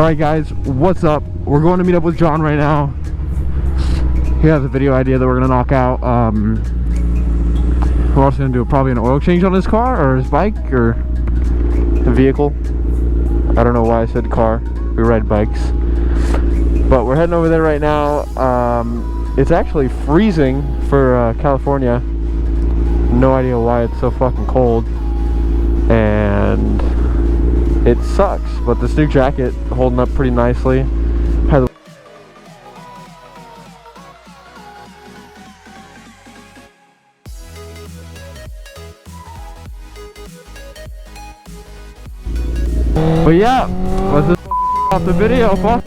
Alright guys, what's up? We're going to meet up with John right now. He has a video idea that we're going to knock out. We're also going to do probably an oil change on his car or his bike or a vehicle. I don't know why I said car. We ride bikes. But we're heading over there right now. It's actually freezing for California. No idea why it's so fucking cold. And it sucks, but this new jacket holding up pretty nicely. But yeah, let's just off the video, fuck.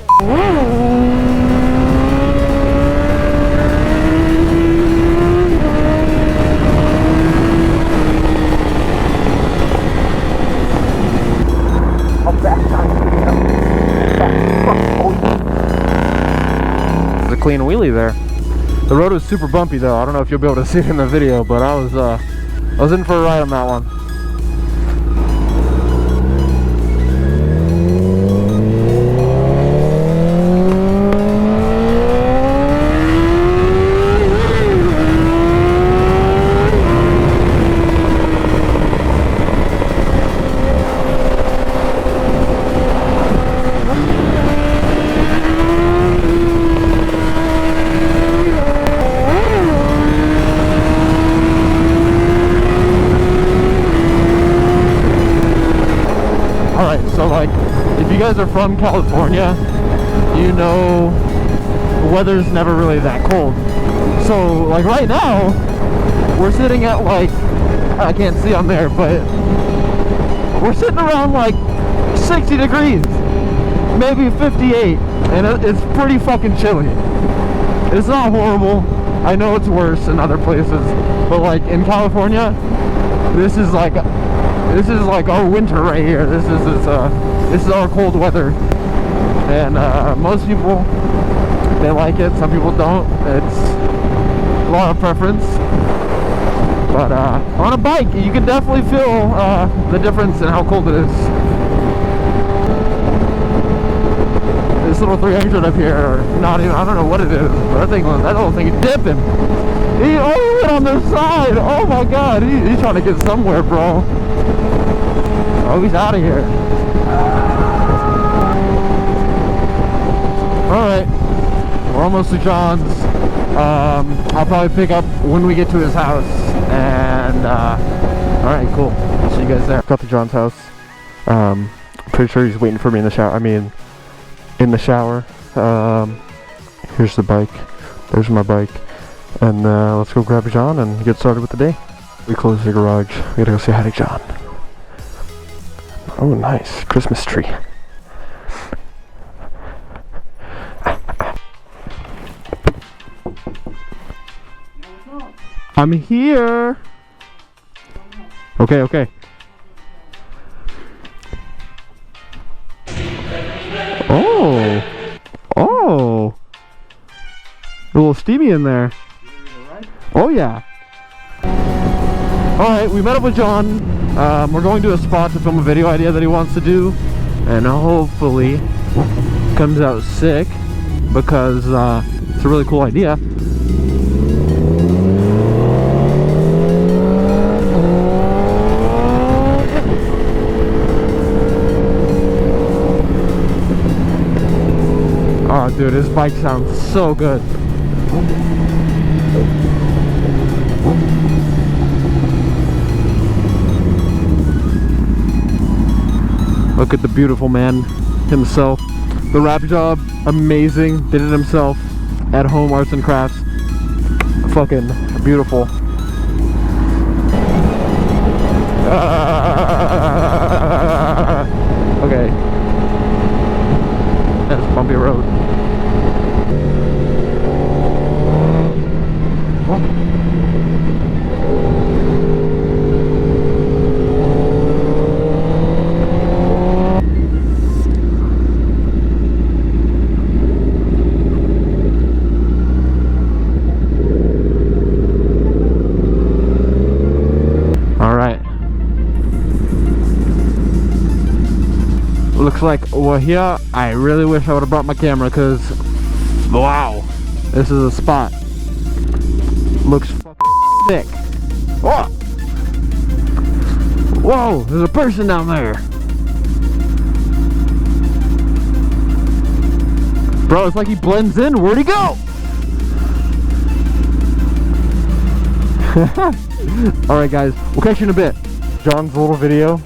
There's a clean wheelie there. The road was super bumpy though. I don't know if you'll be able to see it in the video, but I was in for a ride on that one. So like, if you guys are from California, you know the weather's never really that cold. So like right now, we're sitting at like, I can't see on there, but we're sitting around like 60 degrees, maybe 58, and it's pretty fucking chilly. It's not horrible. I know it's worse in other places, but like in California, this is like our winter right here. This is our cold weather, and most people, they like it. Some people don't. It's a lot of preference. But on a bike, you can definitely feel the difference in how cold it is. This little 300 up here, or not even, I don't know what it is, but that little thing is dipping. He went on the side. Oh my god, he's trying to get somewhere, bro. Oh, he's out of here. Alright, we're almost to John's. I'll probably pick up when we get to his house. And, alright, cool. I'll see you guys there. Got to John's house. Pretty sure he's waiting for me in the shower. I mean, in the shower. Here's the bike. There's my bike. And let's go grab John and get started with the day. We closed the garage. We gotta go say hi to John. Oh, nice. Christmas tree. I'm here. Okay, okay. Oh. Oh. A little steamy in there. Oh, yeah. Alright, we met up with John. We're going to a spot to film a video idea that he wants to do, and hopefully comes out sick, because it's a really cool idea. Oh dude, his bike sounds so good. Look at the beautiful man himself. The wrap job, amazing. Did it himself at home, arts and crafts. Fucking beautiful. Okay. That's a bumpy road. looks like we're here. I really wish I would have brought my camera because, wow, this is a spot. Looks fucking sick. Oh! Whoa, there's a person down there. Bro, it's like he blends in. Where'd he go? Alright guys, we'll catch you in a bit. John's little video,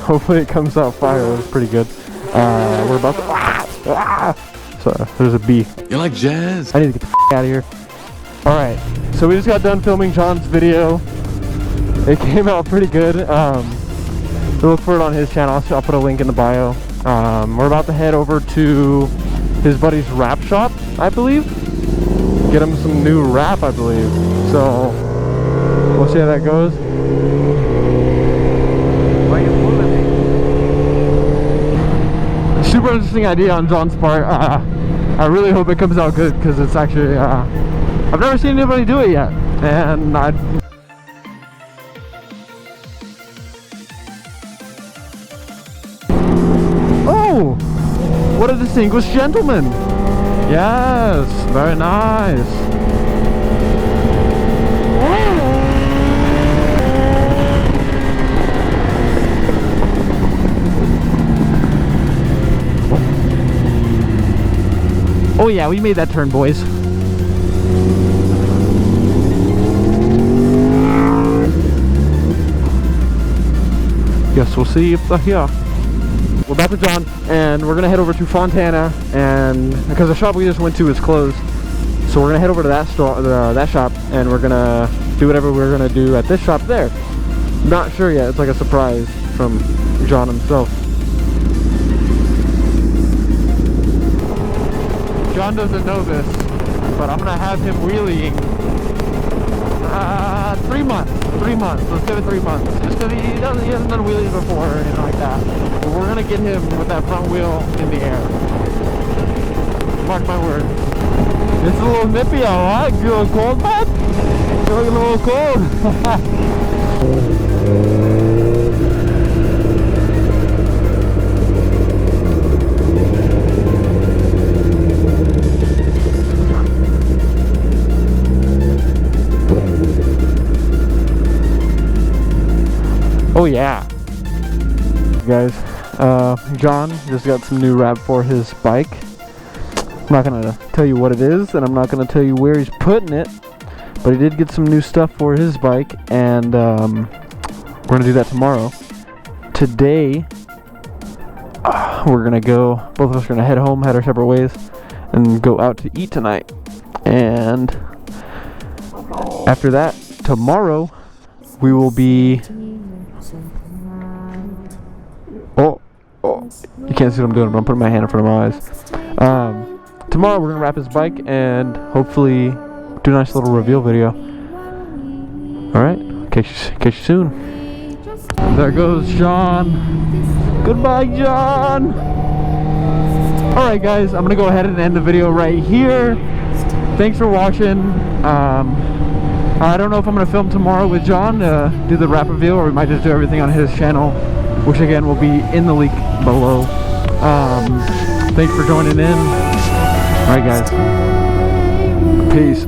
hopefully it comes out fire. It was pretty good. We're about to... So, there's a bee. You like jazz? I need to get the out of here. Alright, so we just got done filming John's video. It came out pretty good. Look for it on his channel. I'll put a link in the bio. We're about to head over to his buddy's wrap shop, I believe. Get him some new wrap, I believe. So, we'll see how that goes. Why are you fooling me? Super interesting idea on John's part. I really hope it comes out good because it's actually, I've never seen anybody do it yet. And oh! What a distinguished gentleman! Yes! Very nice! Oh yeah, we made that turn, boys. Guess we'll see if they're here. We're back with John, and we're gonna head over to Fontana, and because the shop we just went to is closed, so we're gonna head over to that store, that shop, and we're gonna do whatever we're gonna do at this shop there. Not sure yet. It's like a surprise from John himself. John doesn't know this, but I'm gonna have him wheeling 3 months. 3 months. Let's give it 3 months. Just because he hasn't done wheelies before or anything like that. But we're gonna get him with that front wheel in the air. Mark my words. It's a little nippy, alright? You a little cold, bud? You're looking a little cold. Oh yeah, guys, John just got some new wrap for his bike. I'm not gonna tell you what it is, and I'm not gonna tell you where he's putting it, but he did get some new stuff for his bike, and we're gonna do that tomorrow. Today, we're gonna go, both of us are gonna head home, head our separate ways, and go out to eat tonight. And after that, tomorrow, we will be... Oh, you can't see what I'm doing, but I'm putting my hand in front of my eyes. Tomorrow we're gonna wrap his bike and hopefully do a nice little reveal video. Alright, catch you soon. There goes John. Goodbye, John. Alright guys, I'm gonna go ahead and end the video right here. Thanks for watching. I don't know if I'm gonna film tomorrow with John, do the wrap reveal, or we might just do everything on his channel, which again will be in the link below. Thanks for joining in. Alright guys, peace.